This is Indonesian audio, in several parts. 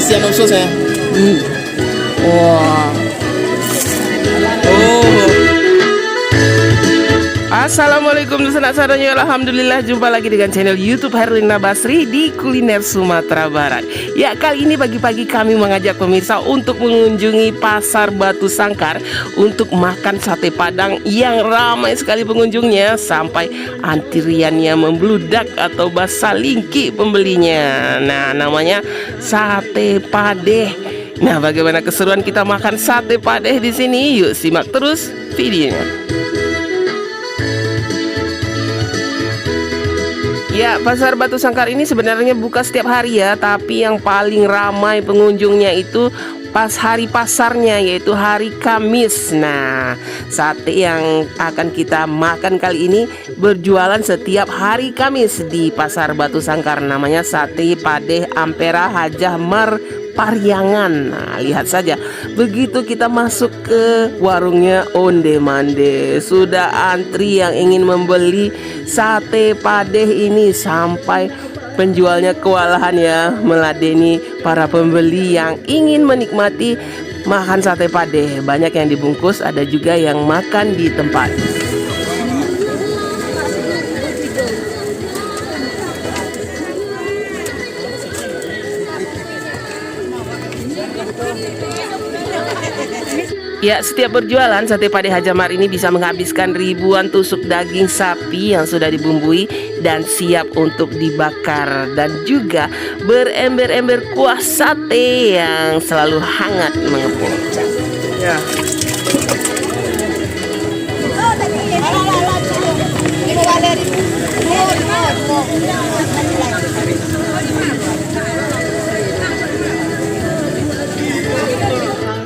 isian usus ya. Wah. Assalamualaikum sanak saudaranya. Alhamdulillah jumpa lagi dengan channel YouTube Herlina Basri di Kuliner Sumatera Barat. Ya, kali ini pagi-pagi kami mengajak pemirsa untuk mengunjungi Pasar Batu Sangkar untuk makan sate Padang yang ramai sekali pengunjungnya sampai antriannya membludak atau basa lingki pembelinya. Nah, namanya sate padeh. Nah, bagaimana keseruan kita makan sate padeh di sini? Yuk simak terus videonya. Ya, Pasar Batu Sangkar ini sebenarnya buka setiap hari ya, tapi yang paling ramai pengunjungnya itu pas hari pasarnya, yaitu hari Kamis. Nah, sate yang akan kita makan kali ini berjualan setiap hari Kamis di Pasar Batu Sangkar. Namanya sate padeh Ampera Hajah Mar Pariangan. Nah, lihat saja, begitu kita masuk ke warungnya onde mande, sudah antri yang ingin membeli sate padeh ini sampai penjualnya kewalahan ya meladeni para pembeli yang ingin menikmati makan sate padeh. Banyak yang dibungkus, ada juga yang makan di tempat. Ya, setiap berjualan sate padeh Hajamar ini bisa menghabiskan ribuan tusuk daging sapi yang sudah dibumbui dan siap untuk dibakar, dan juga berember-ember kuah sate yang selalu hangat mengepul. Ya.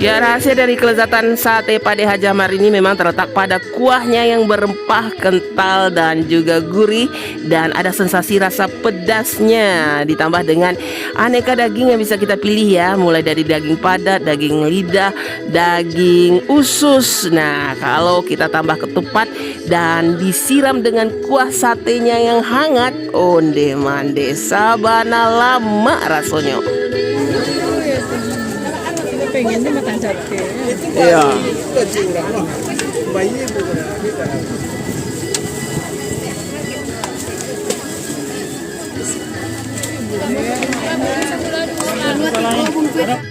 Ya, rahasia dari kelezatan sate padeh Hajamar ini memang terletak pada kuahnya yang berempah, kental dan juga gurih, dan ada sensasi rasa pedasnya ditambah dengan aneka daging yang bisa kita pilih ya, mulai dari daging padat, daging lidah, daging usus. Nah, kalau kita tambah ketupat dan disiram dengan kuah satenya yang hangat, onde mande sabana lama rasanya. Pengen dia makan sate. Iya.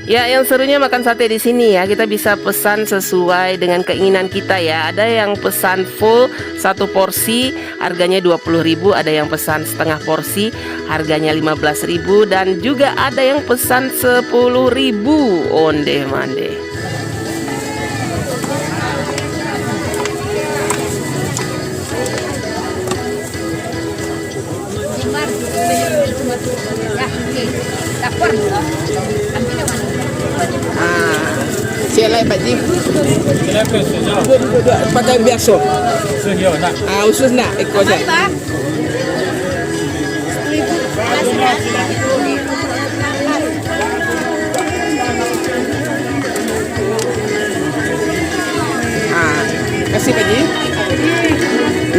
Ya, yang serunya makan sate di sini ya, kita bisa pesan sesuai dengan keinginan kita ya. Ada yang pesan full satu porsi harganya 20.000, ada yang pesan setengah porsi harganya 15.000, dan juga ada yang pesan 10.000. Onde mande. Selai baji. Pakai biasa. Usus nak ikut je. Kasih baji.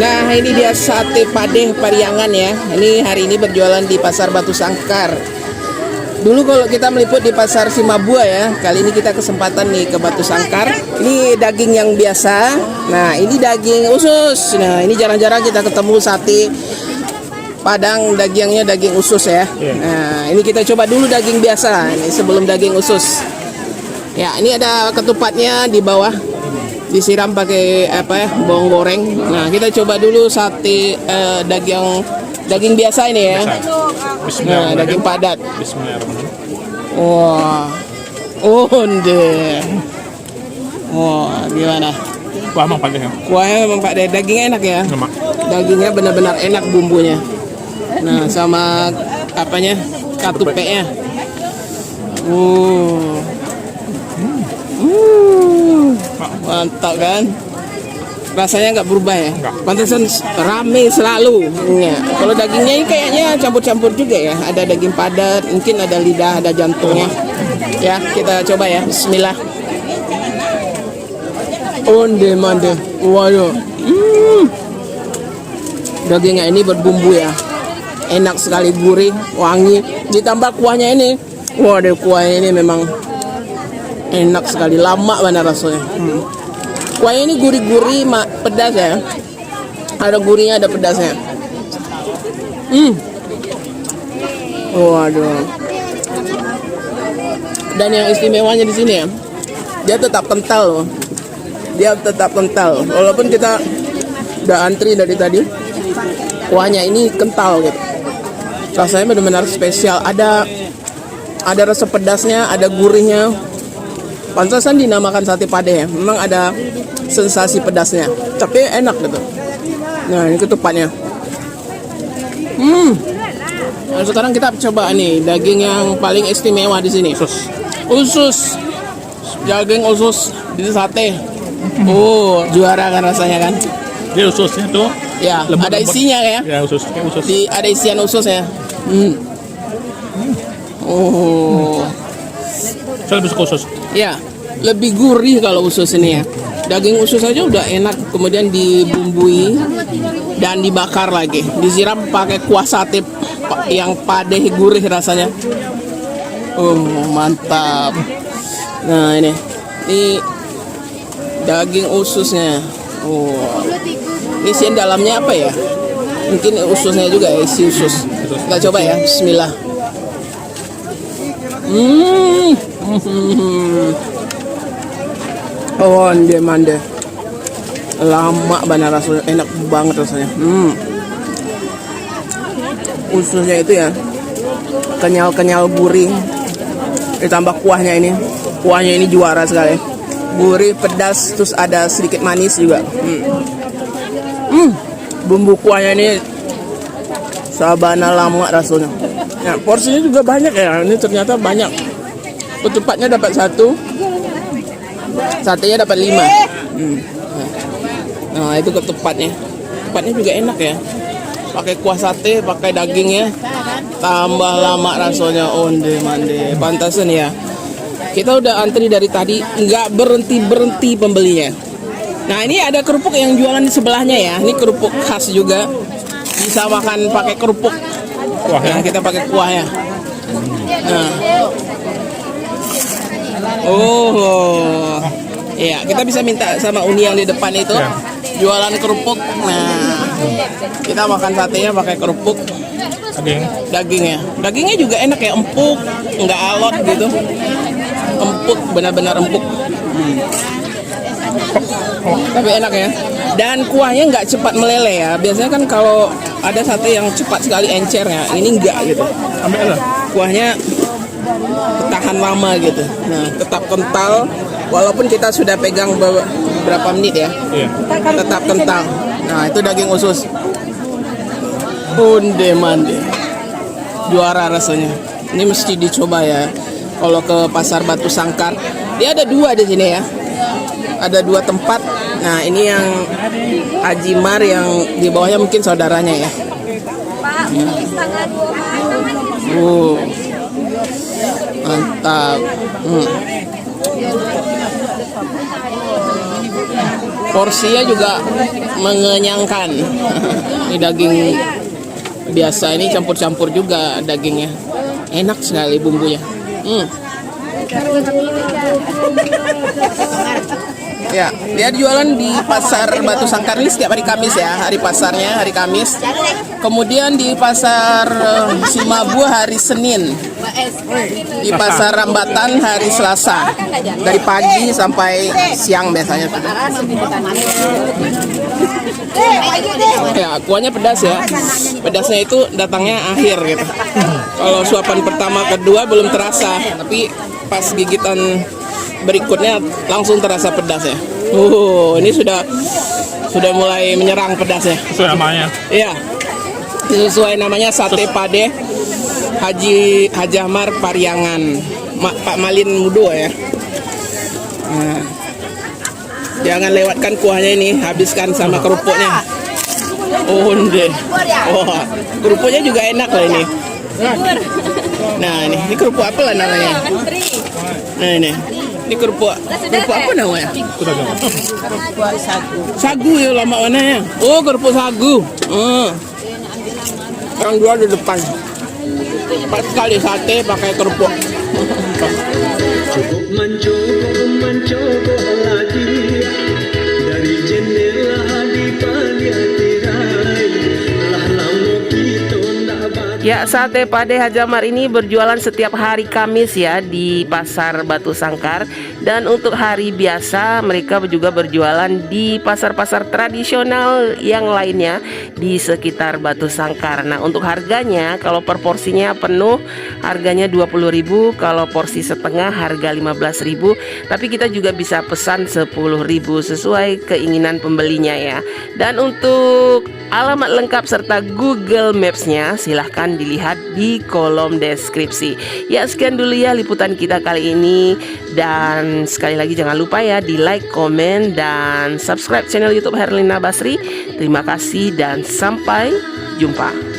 Nah, ini dia sate padeh Pariangan ya. Ini hari ini berjualan di Pasar Batu Sangkar. Dulu kalau kita meliput di Pasar Simabua ya, kali ini kita kesempatan nih ke Batu Sangkar. Ini daging yang biasa. Nah, ini daging usus. Nah, ini jarang-jarang kita ketemu sate Padang dagingnya daging usus ya. Nah, ini kita coba dulu daging biasa. Ini sebelum daging usus. Ya, ini ada ketupatnya di bawah. Disiram pakai apa ya? Bawang goreng. Nah, kita coba dulu sate daging biasa ini ya. Nah, daging padat. Wah, onde. Wah, gimana? Kuah emang padeh ya? Kuahnya memang padeh, dagingnya enak ya. Dagingnya benar-benar enak bumbunya. Nah, sama apanya? Katupeknya. Mantap kan? Rasanya nggak berubah ya? Pantesan rame selalu ya. Kalau dagingnya ini kayaknya campur-campur juga ya. Ada daging padat, mungkin ada lidah, ada jantungnya. Ya, kita coba ya. Bismillah. Onde mande. Waduh. Dagingnya ini berbumbu ya. Enak sekali, gurih, wangi. Ditambah kuahnya ini Waduh, kuahnya ini memang enak sekali, lama mana rasanya. Kuahnya ini gurih-gurih, pedas ya. Ada gurihnya, ada pedasnya. Waduh. Dan yang istimewanya di sini ya, dia tetap kental loh. Dia tetap kental. Walaupun kita udah antri dari tadi, kuahnya ini kental gitu. Rasanya benar-benar spesial. Ada rasa pedasnya, ada gurihnya. Pantesan dinamakan sate pade ya. Memang ada sensasi pedasnya, tapi enak gitu. Nah, ini ketupatnya. Nah, sekarang kita coba nih daging yang paling istimewa di sini. Usus. Daging usus di sate. Oh, juara kan rasanya kan? Dia ususnya tuh. Ya, ada isinya ya. Ya usus, kayak usus. Ada isian ususnya. Oh. Saya lebih suka usus. Ya, lebih gurih kalau usus ini ya. Daging usus aja udah enak, kemudian dibumbui dan dibakar lagi. Disiram pakai kuah sate yang padeh gurih rasanya. Oh, mantap. Nah, ini daging ususnya. Oh. Isian dalamnya apa ya? Mungkin ususnya juga ya, isi usus. Kita coba ya, bismillah. Oh, mande. Lama banget rasanya, enak banget rasanya. Ususnya itu ya, kenyal-kenyal gurih. Ditambah kuahnya ini. Kuahnya ini juara sekali. Gurih, pedas, terus ada sedikit manis juga. Bumbu kuahnya ini sabana lama rasanya. Ya, porsinya juga banyak ya. Ini ternyata banyak. Ketupatnya dapat 1, satenya dapat 5. Nah, itu ketupatnya. Ketupatnya juga enak ya. Pakai kuah sate, pakai dagingnya, tambah lama rasanya. Onde mande. Pantasan ya. Kita udah antri dari tadi, nggak berhenti pembelinya. Nah, ini ada kerupuk yang jualan di sebelahnya ya. Ini kerupuk khas juga. Bisa makan pakai kerupuk. Nah, kita pakai kuahnya. Nah. Oh. Iya, kita bisa minta sama Uni yang di depan itu jualan kerupuk. Nah, kita makan satenya pakai kerupuk. Dagingnya juga enak ya, empuk, nggak alot gitu. Empuk, benar-benar empuk. Tapi enak ya. Dan kuahnya nggak cepat meleleh ya. Biasanya kan kalau ada sate yang cepat sekali encer ya, ini enggak gitu. Kuahnya tahan lama gitu. Nah, tetap kental. Walaupun kita sudah pegang beberapa menit ya, tetap kental. Nah, itu daging usus. Onde mande. Juara rasanya. Ini mesti dicoba ya. Kalau ke Pasar Batu Sangkar, dia ada 2 di sini ya. Ada 2 tempat. Nah, ini yang Ajimar, yang di bawahnya mungkin saudaranya ya. Mantap. Porsinya juga mengenyangkan. Ini daging biasa, ini campur-campur juga dagingnya. Enak sekali bumbunya. Ya, dia jualan di Pasar Batu Sangkar ini setiap hari Kamis ya, hari pasarnya hari Kamis. Kemudian di Pasar Simabu hari Senin. Di Pasar Rambatan hari Selasa. Dari pagi sampai siang biasanya. Ya, kuahnya pedas ya. Pedasnya itu datangnya akhir gitu. Kalau suapan pertama, kedua belum terasa, tapi pas gigitan berikutnya langsung terasa pedas ya. Ini sudah mulai menyerang pedas ya. Sesuai namanya. Iya. Sesuai namanya sate pade Haji Ahmar Pariangan. Pak Malin Mudo ya. Nah, jangan lewatkan kuahnya ini, habiskan sama kerupuknya. Onde. Wah, kerupuknya juga enak loh ini. Nah, ini kerupuk apa lah namanya? Nah, ini kerupuk apa namanya? Sagu ya, lama mana ya? Oh, kerupuk sagu. Yang jual di depan. Pas sekali sate pakai kerupuk. Cukup mencoba lagi dari jendela di balik tirai lah lama kita ndak bakal. Ya, sate Pade Hajamar ini berjualan setiap hari Kamis ya di Pasar Batu Sangkar. Dan untuk hari biasa mereka juga berjualan di pasar-pasar tradisional yang lainnya di sekitar Batu Sangkar. Nah, untuk harganya kalau per porsinya penuh harganya 20.000, kalau porsi setengah harga 15.000. Tapi kita juga bisa pesan 10.000 sesuai keinginan pembelinya ya. Dan untuk alamat lengkap serta Google Maps-nya silahkan dilihat di kolom deskripsi. Ya, sekian dulu ya liputan kita kali ini. Dan sekali lagi jangan lupa ya di like, komen, dan subscribe channel YouTube Herlina Basri. Terima kasih dan sampai jumpa.